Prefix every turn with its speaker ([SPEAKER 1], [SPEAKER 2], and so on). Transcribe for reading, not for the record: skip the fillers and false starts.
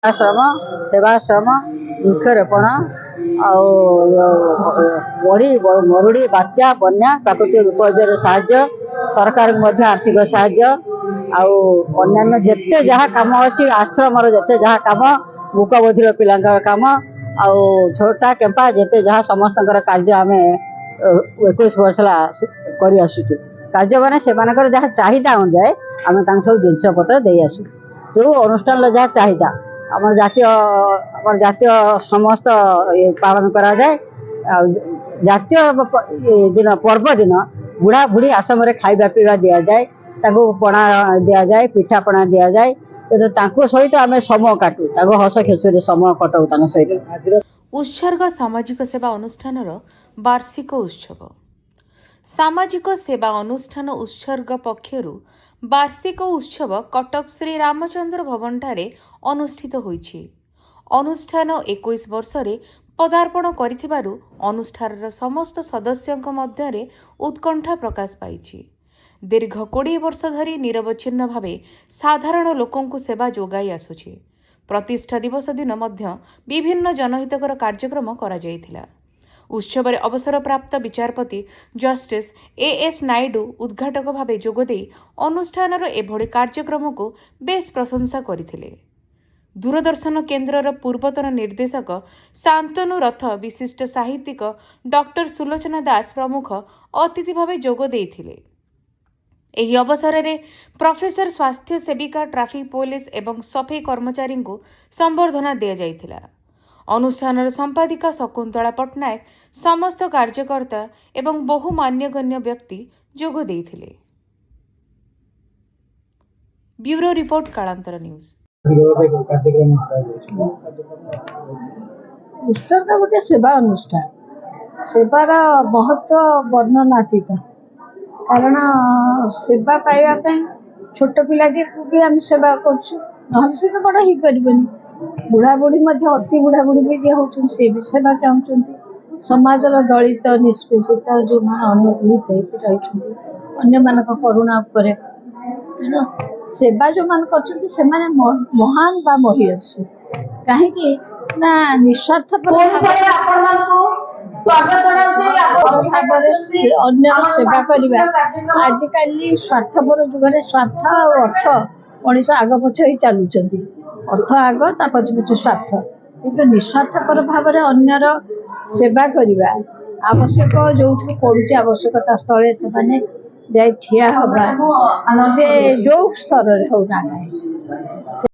[SPEAKER 1] आश्रम सेवाश्रम वृक्षरोपण बड़ी मरुड़ी बात्या बन्या प्राकृतिक विपर्य साहाय्य सरकार आर्थिक साहाय्य अन्य जिते जहाँ कम अच्छी आश्रम जिते जहाँ कम मूक बधिर पिला कम छोटा केम्पा जिते जहाँ समस्त कार्य आम 21 वर्ष कर आसुचु कार्य मैंने से जहाँ चाहिदा अनुजाए आम सब जिनपतर दे आसु जो अनुष्ठान जहाँ चाहिदा आम जातीय समस्त पालन करा जाए जातीय दिन पर्व दिन बुढ़ा बुढ़ी आश्रम खाଇବା पीवा दि जाए पणा दि जाए पिठा पणा दि जाए सहित आम समय काटू हस खेचुरी समय कटाऊ सहित।
[SPEAKER 2] उत्सर्ग सामाजिक सेवा अनुष्ठान वार्षिक उत्सव सामाजिक सेवा अनुष्ठान उत्सर्ग पक्षरु वार्षिक उत्सव कटक श्री रामचंद्र भवन ठारे अनुष्ठित होईछि। अनुष्ठान 21 वर्ष पदार्पण करिथिबारु अनुष्ठानर समस्त सदस्यंक मध्यरे उत्कंठा प्रकाश पाइछि। दीर्घ 20 वर्ष धरी निरवच्छिन्न भावे साधारण लोकंकु सेवा जोगाई आसुछि। प्रतिष्ठा दिवस दिन मध्य विभिन्न जनहितकर कार्यक्रम करा जायथिला। उत्सव अवसर प्राप्त विचारपति जस्टिस एएस नायडू उद्घाटक भावे जोगदे अनुष्ठानर एभଳି कार्यक्रम को बेस प्रशंसा करथिले। दूरदर्शन केन्द्रर पूर्वतन निर्देशक शांतनु रथ विशिष्ट साहित्यिक डॉक्टर सुलोचना दास प्रमुख अतिथि भावे जोग देइथिले। एही अवसर में प्रोफेसर स्वास्थ्य सेविका ट्राफिक पुलिस एवं सफाई कर्मचारी को संबर्धना दिया जाइथिला। अनुष्ठान संपादिका शकुंतला पट्टनायक समस्त कार्यकर्ता एवं बहु मान्यगण्य व्यक्ति जोग देइथिले। ब्यूरो रिपोर्ट कालांतर न्यूज।
[SPEAKER 3] उत्सर्ग गोटे सेवा अनुष्ठान सेवार महत्व वर्णनातीत कारण सेवा पाइबा छोट पिलाटी को भी आम सेवा कर तो बड़ ही पारबनी बुढ़ा बुढ़ी अति बुढ़ा बुढ़ी भी जी होती सी भी सेवा चाहते समाजर दलित निष्पेषित जो मैंने अनुकूलित रही अन्य मान करुणा तेणु सेवा जो मान कर महान बा महियसी कहीं ना निस्वार्थ अन्य सेवा करने आजिकल स्वार्थपर जुगे स्वार्थ और अर्थ मनीष आग पछ ही चलुंट अर्थ आग ता पछ पछ स्वार्थ किंतु निस्वार्थपर भाव अन्यर सेवा करने आवश्यक जो पड़ुची आवश्यकता स्थले से ठिया हवा से जो स्तर हो ना